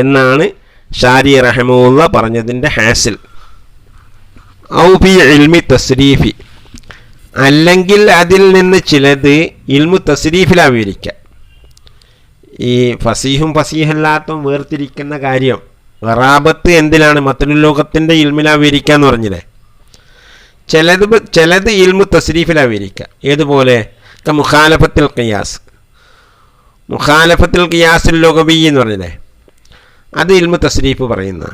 എന്നാണ് ഷാരി റഹിമഹുല്ല പറഞ്ഞതിൻ്റെ ഹാസിൽ. ഔ ഫി ഇൽമി തസ്രീഫി, അല്ലെങ്കിൽ അതിൽ നിന്ന് ചിലത് ഇൽമു തസ്രീഫിലാണ് വിവരിക്കുക. ഈ ഫസീഹും ഫസീഹല്ലാത്തതും വേർതിരിക്കുന്ന കാര്യം, ഖറാബത്ത് എന്തിനാണ്? മത്നുൽ ലുഗത്തിൻ്റെ ഇൽമിലാണ് വിവരിക്കുക എന്ന് പറഞ്ഞില്ലേ. ചിലത് ഇൽമു തസ്രീഫിലാണ് വിവരിക്കുക. ഏതുപോലെ? മുഖാലഫത്തുൽ ഖിയാസ്, മുഖാലഫത്തുൽ ഖിയാസുൽ ലുഗവി എന്ന് പറഞ്ഞില്ലേ, അത് ഇൽമു തസ്രീഫ് പറയുന്ന.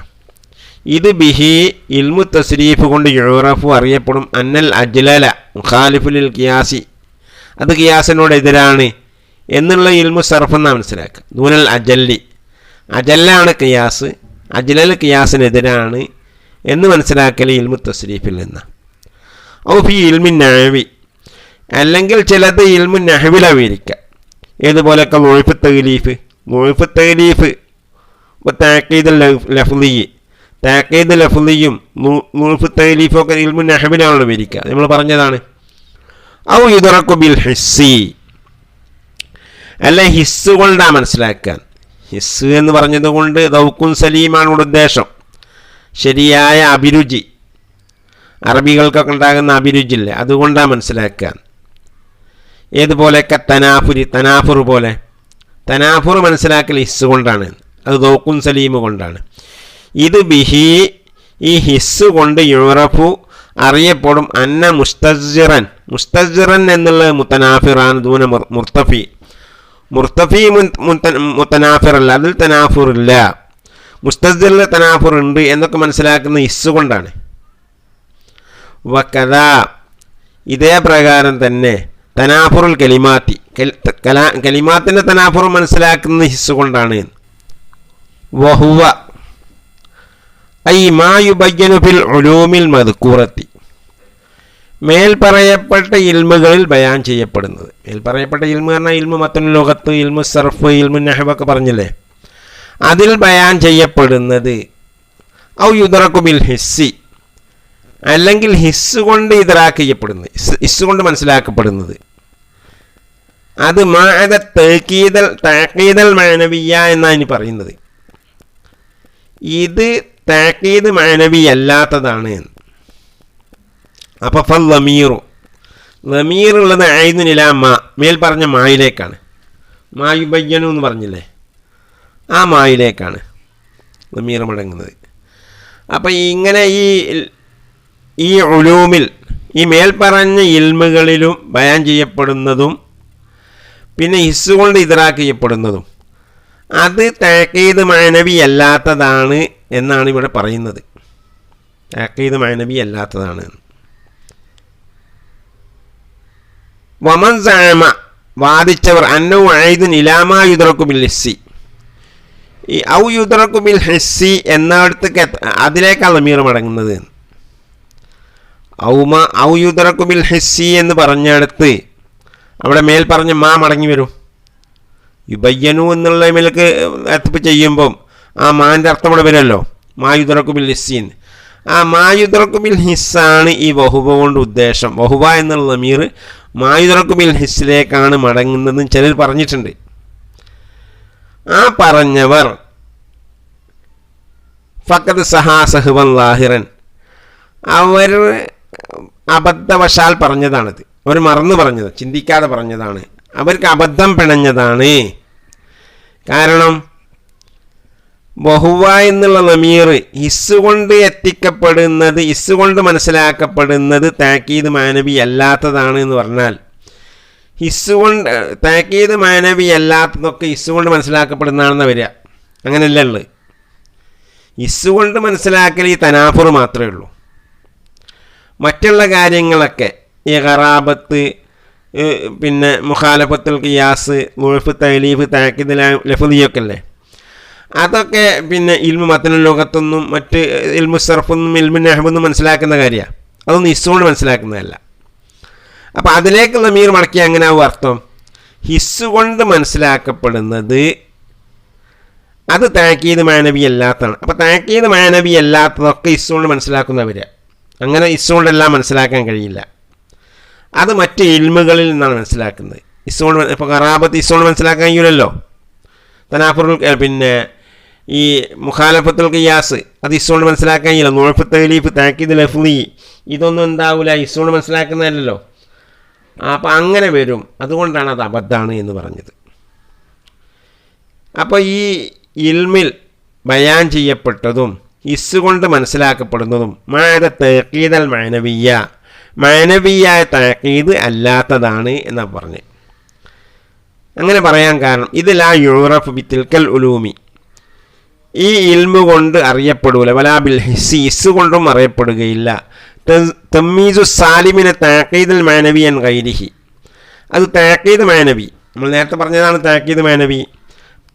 ഇത് ബിഹി, ഇൽമു തസ്രീഫ് കൊണ്ട് യുറഫു, അറിയപ്പെടും, അന്നൽ അജ്ലല മുഖാലിഫുൽ ഖിയാസി, അത് ഖിയാസിനോട് എതിരാണ് എന്നുള്ള ഇൽമു സർഫ് എന്നാണ് മനസ്സിലാക്കുക. ദൂനൽ അജല്ലി, അജല്ലാണ് ഖിയാസ്, അജ്ലൽ ഖിയാസിനെതിരാണ് എന്ന് മനസ്സിലാക്കൽ ഇൽമു തസ്രീഫിൽ നിന്ന്. ഔ ഫി ഇൽമി നഹ്വി, അല്ലെങ്കിൽ ചിലത് ഇൽമു നഹ്വിലാണ് വിവരിക്കുക. ഏതുപോലെയൊക്കെ തഅലീഫ് തഅഖീദുൽ ലഫ്ളി, താക്കീദ് ലഫ്ലിയും നൂഫ് തൈലീഫും ഒക്കെ ഇൽമു നഹ്വിനാണല്ലോ വിവരിക്കുക, നമ്മൾ പറഞ്ഞതാണ്. ഔ യുദ്റഖു ബിൽ ഹിസ്സി, അല്ല ഹിസ്സ് കൊണ്ടാണ് മനസ്സിലാക്കാൻ. ഹിസ്സ് എന്ന് പറഞ്ഞത് കൊണ്ട് ദൗക്കുൻ സലീമാണ് ഇവിടെ ഉദ്ദേശം. ശരിയായ അഭിരുചി, അറബികൾക്കൊക്കെ ഉണ്ടാകുന്ന അഭിരുചിയില്ലേ, അതുകൊണ്ടാണ് മനസ്സിലാക്കാൻ. ഏതുപോലെയൊക്കെ തനാഫുർ പോലെ, തനാഫുർ മനസ്സിലാക്കൽ ഹിസ്സ് കൊണ്ടാണ്, അത് ദൗക്കുൻ സലീമ് കൊണ്ടാണ്. ഇത് ബിഹി, ഈ ഹിസ്സ് കൊണ്ട് യുറഫു അറിയപ്പെടും, അന്ന മുസ്തസ്ജിറൻ എന്നുള്ളത് മുത്തനാഫിറാണ്, ദൂന മുർത്തഫി. മുർത്തഫി മുത്തനാഫിറല്ല, അതിൽ തനാഫുറില്ല. മുസ്തസ്ജിറിൽ തനാഫുർ ഉണ്ട് എന്നൊക്കെ മനസ്സിലാക്കുന്ന ഹിസ്സ് കൊണ്ടാണ്. വകദ, ഇതേ പ്രകാരം തന്നെ തനാഫുറുൽ കലിമാത്തി, കലിമാത്തിൻ്റെ തനാഫുർ മനസ്സിലാക്കുന്ന ഹിസ്സ് കൊണ്ടാണ്. വഹുവ ഐ മാ യുബയ്യനു ഫിൽ ഉലൂമിൽ മദ്കൂറത്തി, മേൽ പറയപ്പെട്ട ഇൽമുകളിൽ ബയാൻ ചെയ്യപ്പെടുന്നത്. മേൽ പറയപ്പെട്ട ഇൽമു പറഞ്ഞാൽ ഇൽമു മത്നുൽ ലുഗത്ത്, ഇൽമു സർഫ്, ഇൽമു നഹ്വ് ഒക്കെ പറഞ്ഞില്ലേ, അതിൽ ബയാൻ ചെയ്യപ്പെടുന്നത്. ഔ യുദ്റഖു ബിൽ ഹിസ്സി, അല്ലെങ്കിൽ ഹിസ്സ് കൊണ്ട് ഇദ്റാക്ക് ചെയ്യപ്പെടുന്നത്, ഹിസ്സ് കൊണ്ട് മനസ്സിലാക്കപ്പെടുന്നത്. അത് മഅദ തഅഖീദൽ മഅനവിയ്യ എന്നാണ് ഇനി പറയുന്നത്. ഇത് തഅഖീദ് മഅനവി അല്ലാത്തതാണ്. അപ്പോൾ ഫൽ ലമീറു, ലമീർ ഉള്ളത് ഐദുൻ ഇലാ മാ, മേൽ പറഞ്ഞ മായിലേക്കാണ്. മാ യുബയ്യനു എന്ന് പറഞ്ഞില്ലേ, ആ മായിലേക്കാണ് ലമീർ മടങ്ങുന്നത്. അപ്പം ഇങ്ങനെ ഈ ഉലൂമിൽ, ഈ മേൽ പറഞ്ഞ ഇൽമുകളിലും ബയാൻ ചെയ്യപ്പെടുന്നതും പിന്നെ ഹിസ്സ് കൊണ്ട് ഇദ്റാക്ക് ചെയ്യപ്പെടുന്നതും അത് തഅഖീദ് മഅനവി അല്ലാത്തതാണ് എന്നാണ് ഇവിടെ പറയുന്നത്. തഅഖീദ് മഅനവി അല്ലാത്തതാണ്. വമൻ സഅമ, വാദിച്ചവർ, അന്നഹു ഐദുൻ ഇലാ മാ യുദ്റഖു ബിൽ ഹിസ്സി, ഈ ഔ യുദ്റഖു ബിൽ ഹിസ്സി എന്നിടത്തേക്ക് അതിലേക്കാണ് ലമീർ മടങ്ങുന്നത്. ഔ യുദ്റഖു ബിൽ ഹിസ്സി എന്ന് പറഞ്ഞിടത്ത് അവിടെ മേൽ പറഞ്ഞ മാ മടങ്ങി വരും. യുബയ്യനു എന്നുള്ള മേലേക്ക് എത്തിപ്പ് ചെയ്യുമ്പം ആ മാൻ്റെ അർത്ഥം ഇവിടെ വരുമല്ലോ, മാ യുദ്റഖു ബിൽ ഹിസ്സിൻ. ആ മാ യുദ്റഖു ബിൽ ഹിസ്സാണ് ഈ വഹുബ കൊണ്ട് ഉദ്ദേശം. വഹുബ എന്നുള്ള ലമീർ മാ യുദ്റഖു ബിൽ ഹിസ്സിലേക്കാണ് മടങ്ങുന്നതെന്ന് ചിലർ പറഞ്ഞിട്ടുണ്ട്. ആ പറഞ്ഞവർ ഫഖദ് സഹാ സഹ്വൻ ലാഹിറൻ, അവർ അബദ്ധവശാൽ പറഞ്ഞതാണിത്. അവർ മറന്നു പറഞ്ഞത്, ചിന്തിക്കാതെ പറഞ്ഞതാണ്, അവർക്ക് അബദ്ധം പിണഞ്ഞതാണ്. കാരണം വഹുവ എന്നുള്ള ലമീർ ഹിസ്സ് കൊണ്ട് എത്തിക്കപ്പെടുന്നത്, ഹിസ്സ് കൊണ്ട് മനസ്സിലാക്കപ്പെടുന്നത് തഅഖീദ് മഅനവി അല്ലാത്തതാണ് എന്ന് പറഞ്ഞാൽ, ഹിസ്സ് കൊണ്ട് തഅഖീദ് മഅനവി അല്ലാത്തതൊക്കെ ഹിസ്സ് കൊണ്ട് മനസ്സിലാക്കപ്പെടുന്നതാണെന്ന് വരിക. അങ്ങനെയല്ല ഉള്ളത്. ഹിസ്സ് കൊണ്ട് മനസ്സിലാക്കൽ ഈ തനാഫുർ മാത്രമേ ഉള്ളൂ. മറ്റുള്ള കാര്യങ്ങളൊക്കെ ഈ ഖറാബത്ത്, പിന്നെ മുഖാലഫത്തുൽ ഖിയാസ്, മുഅഫ് തഅലീഫ്, തഅഖീദ് ലഫ്ളിയൊക്കെ അല്ലേ, അതൊക്കെ പിന്നെ ഇൽമു മത്നുൽ ലുഗത്തൊന്നും മറ്റ് ഇൽമു സർഫൊന്നും ഇൽമു നഹ്വൊന്നും മനസ്സിലാക്കുന്ന കാര്യമാണ്. അതൊന്നും ഹിസ്സ് കൊണ്ട് മനസ്സിലാക്കുന്നതല്ല. അപ്പോൾ അതിലേക്ക് ലമീർ മടക്കി അങ്ങനെ ആവും അർത്ഥം. ഹിസ്സ് കൊണ്ട് മനസ്സിലാക്കപ്പെടുന്നത് അത് തഅഖീദ് മഅനവി അല്ലാത്തതാണ്. അപ്പോൾ തഅഖീദ് മഅനവി അല്ലാത്തതൊക്കെ ഹിസ്സ് കൊണ്ട് മനസ്സിലാക്കുന്നവർ. അങ്ങനെ ഹിസ്സ് കൊണ്ടെല്ലാം മനസ്സിലാക്കാൻ കഴിയില്ല. അത് മറ്റ് ഇൽമുകളിൽ നിന്നാണ് മനസ്സിലാക്കുന്നത്. ഹിസ്സ് കൊണ്ട് ഇപ്പോൾ ഖറാബത്ത് ഹിസ്സ് കൊണ്ട് മനസ്സിലാക്കാൻ കഴിയില്ലല്ലോ. തനാഫുറുൽ, പിന്നെ ഈ മുഖാലഫത്തുൽ ഖിയാസ്, അത് ഹിസ്സ് കൊണ്ട് മനസ്സിലാക്കാൻ കഴിയില്ല. മുഅഫ് തഅലീഫ്, തഅഖീദ് ലഫ്ളി, ഇതൊന്നും എന്താവില്ല, ഹിസ്സ് കൊണ്ട് മനസ്സിലാക്കുന്നതല്ലല്ലോ. അപ്പോൾ അങ്ങനെ വരും. അതുകൊണ്ടാണ് അത് അബദ്ധമാണ് എന്ന് പറഞ്ഞത്. അപ്പോൾ ഈ ഇൽമിൽ ബയാൻ ചെയ്യപ്പെട്ടതും ഹിസ്സ് കൊണ്ട് മനസ്സിലാക്കപ്പെടുന്നതും മഅദ തഅഖീദൽ മഅനവിയ്യ, മഅനവിയായ തഅഖീദ് അല്ലാത്തതാണ് എന്നാണ് പറഞ്ഞത്. അങ്ങനെ പറയാൻ കാരണം ഇത് ലാ യുറഫ് ബിത്തിൽക്കൽ ഉലൂമി, ഈ ഇൽമു കൊണ്ട് അറിയപ്പെടൂല. വലാ ബിൽ ഹിസ്സി, ഹിസ്സ് കൊണ്ടും അറിയപ്പെടുകയില്ല. തമ്മീസു സാലിമിനെ തഅഖീദുൽ മഅനവി അൻ ഗൈരിഹി, അത് തഅഖീദ് മഅനവി, നമ്മൾ നേരത്തെ പറഞ്ഞതാണ് തഅഖീദ് മഅനവി.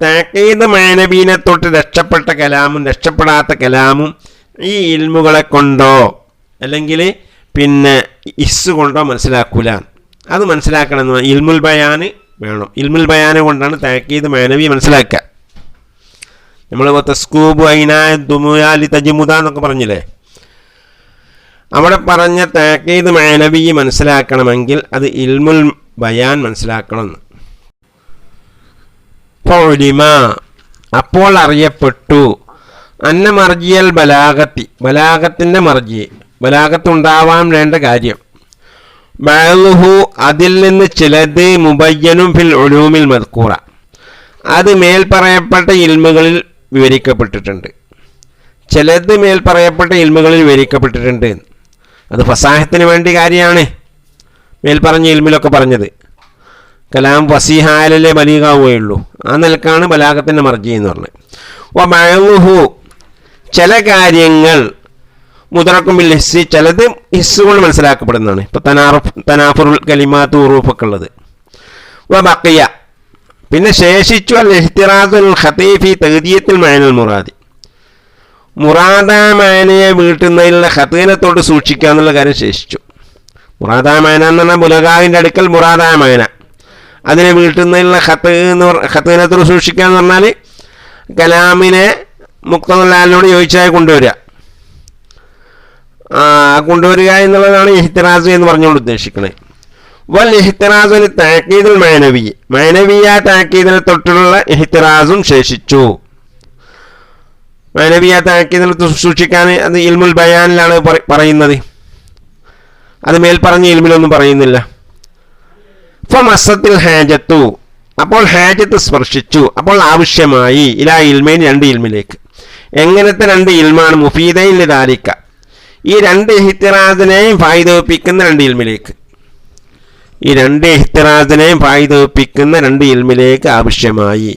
തഅഖീദ് മഅനവീനെ തൊട്ട് രക്ഷപ്പെട്ട കലാമും രക്ഷപ്പെടാത്ത കലാമും ഈ ഇൽമുകളെ കൊണ്ടോ അല്ലെങ്കിൽ പിന്നെ ഹിസ്സ് കൊണ്ടോ മനസ്സിലാക്കൂല. അത് മനസ്സിലാക്കണമെന്ന് ഇൽമുൽ ബയാന് വേണം. ഇൽമുൽ ബയാനെ കൊണ്ടാണ് തഅഖീദ് മഅനവി മനസ്സിലാക്കുക. നമ്മൾ തസ്കൂബു ഐനായ ദുമുയാലി തജിമുദ എന്നൊക്കെ പറഞ്ഞില്ലേ, അവിടെ പറഞ്ഞ താക്കീദ് മഅനവി മനസ്സിലാക്കണമെങ്കിൽ അത് ഇൽമുൽ ബയാൻ മനസ്സിലാക്കണമെന്ന്. ഫഉലിമ, അപ്പോൾ അറിയപ്പെട്ടു, അന്ന മർജിയൽ ബലാഗത്തി, ബലാഗത്തിൻ്റെ മർജി, ബലാഗത്തുണ്ടാവാൻ വേണ്ട കാര്യം, ബഅ്ലുഹു, അതിൽ നിന്ന് ചിലത്, മുബയ്യനും ഫിൽ ഉലൂമിൽ മദ്കൂറ, അത് മേൽ പറയപ്പെട്ട ഇൽമുകളിൽ വിവരിക്കപ്പെട്ടിട്ടുണ്ട്. ചിലത് മേൽ പറയപ്പെട്ട ഇൽമുകളിൽ വിവരിക്കപ്പെട്ടിട്ടുണ്ട്. അത് ഫസാഹത്തിന് വേണ്ടി കാര്യമാണ് മേൽ പറഞ്ഞ ഇൽമിലൊക്കെ പറഞ്ഞത്. കലാം ഫസീഹാലല്ലേ ബലീഗാവുകയുള്ളൂ. ആ നിലക്കാണ് ബലാഗത്തിൻ്റെ മർജി എന്ന് പറഞ്ഞത്. വ ബഅ്ലുഹു, ചില കാര്യങ്ങൾ മുദ്റക്കും ബിൽ ഹിസ്സി, ചിലത് ഹിസ്സ് കൊണ്ട് മനസ്സിലാക്കപ്പെടുന്നതാണ്. ഇപ്പോൾ തനാഫുറുൽ കലിമാത്ത് ഉറൂഫൊക്കെ ഉള്ളത്. വ ബഖിയ, പിന്നെ ശേഷിച്ചു അൽ ഇഹ്തിറാസുൽ ഖതീഫി തഗ്ദിയത്തിൽ മഅനൽ മുറാദി, മുറാദാമാനയെ വീട്ടുന്നതിലുള്ള ഖതീനത്തോട് സൂക്ഷിക്കുക എന്നുള്ള കാര്യം ശേഷിച്ചു. മുറാദാമാന എന്ന് പറഞ്ഞാൽ ബുലഗാവിൻ്റെ അടുക്കൽ മുറാദാമാന, അതിനെ വീട്ടുന്നതിലുള്ള ഖതീനത്തോട് സൂക്ഷിക്കുക എന്ന് പറഞ്ഞാൽ കലാമിനെ മുഖ്തദല്ലാലിനോട് ചോദിച്ചാൽ കൊണ്ടുവരിക എന്നുള്ളതാണ് ഇഹ്തിറാസ് എന്ന് പറഞ്ഞുകൊണ്ട് ഉദ്ദേശിക്കുന്നത്. വൽ ഇഹ്തിറാസുൽ തഅക്കീദുൽ മഅനവി, മഅനവിയ തഅക്കീദിനെ തൊട്ടുള്ള ഇഹ്തിറാസും ശേഷിച്ചു. മഅനവിയ തഅക്കീദിനെ സൂക്ഷിക്കാൻ അത് ഇൽമുൽ ബയാനിലാണ് പറയുന്നത്, അത് മേൽ പറഞ്ഞ ഇൽമിലൊന്നും പറയുന്നില്ല. ഫമസ്സത്തിൽ ഹാജത്തു, അപ്പോൾ ഹാജത്ത് സ്പർശിച്ചു, അപ്പോൾ ആവശ്യമായി, ഇലാ ഇൽമൈൻ, രണ്ട് ഇൽമിലേക്ക്. എങ്ങനത്തെ രണ്ട് ഇൽമാണ്? മുഫീദൈൻ ലിദാലിക, ഈ രണ്ട് ഇഹ്തിറാസിനെയും ഫായിദ രണ്ട് ഇൽമിലേക്ക്, ഈ രണ്ട് ഇഹ്തിറാസിനെയും ഫായിദ രണ്ട് ഇൽമിലേക്ക് ആവശ്യമായി.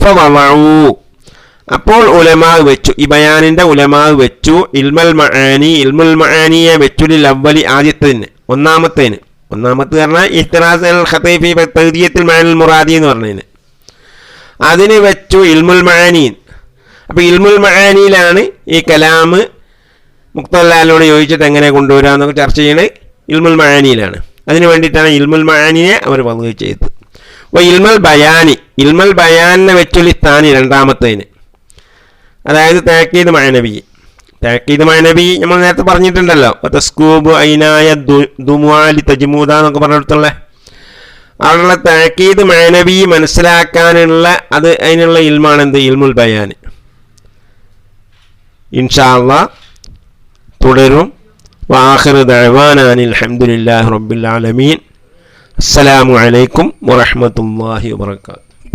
ഫവളഉ, അപ്പോൾ ഉലമാ വെച്ചു, ഈ ബയാനിൻ്റെ ഉലമാ വെച്ചു, ഇൽമുൽ മആനി, ഇൽമുൽ മആനിയെ വെച്ചു, ലിൽ അവ്വലി, ആദ്യത്തേന്, ഒന്നാമത്തേന് പറഞ്ഞാൽ ഇഹ്തിറാസ് അൽ ഖതീഫി തഗ്ദിയത്തിൽ മഅനൽ മുറാദി എന്ന് പറഞ്ഞതിന്, അതിന് വെച്ചു ഇൽമുൽ മആനി. അപ്പോൾ ഇൽമുൽ മആനിയിലാണ് ഈ കലാം മുഖ്തദല്ലാലിനോട് ചോദിച്ചിട്ട് എങ്ങനെ കൊണ്ടുവരിക എന്നൊക്കെ ചർച്ച ചെയ്യണത് ഇൽമുൽ മആനിയിലാണ്. അതിന് വേണ്ടിയിട്ടാണ് ഇൽമുൽ മആനിയെ അവർ വന്നു ചെയ്തത്. അപ്പോൾ ഇൽമുൽ ബയാനി, ഇൽമുൽ ബയാനിനെ വെച്ചുള്ളി സ്ഥാനി, രണ്ടാമത്തേന്, അതായത് തഅക്കീദ് മഅനവി. തഅക്കീദ് മഅനവി നമ്മൾ നേരത്തെ പറഞ്ഞിട്ടുണ്ടല്ലോ, തസ്കൂബു ഐനായ ദുമുആലി തജ്മൂദ എന്നൊക്കെ പറഞ്ഞിടത്തുള്ള അവിടെയുള്ള തഅക്കീദ് മഅനവി മനസ്സിലാക്കാനുള്ള അതിനുള്ള ഇൽമാണ് എന്ത്? ഇൽമുൽ ബയാൻ. ഇൻഷാ അല്ലാഹ് തുടരും. വആഖിറു ദഅവാനാ അനിൽ ഹംദുലില്ലാഹി റബ്ബിൽ ആലമീൻ. അസ്സലാമു അലൈക്കും വറഹ്മത്തുള്ളാഹി വബറകാതുഹു.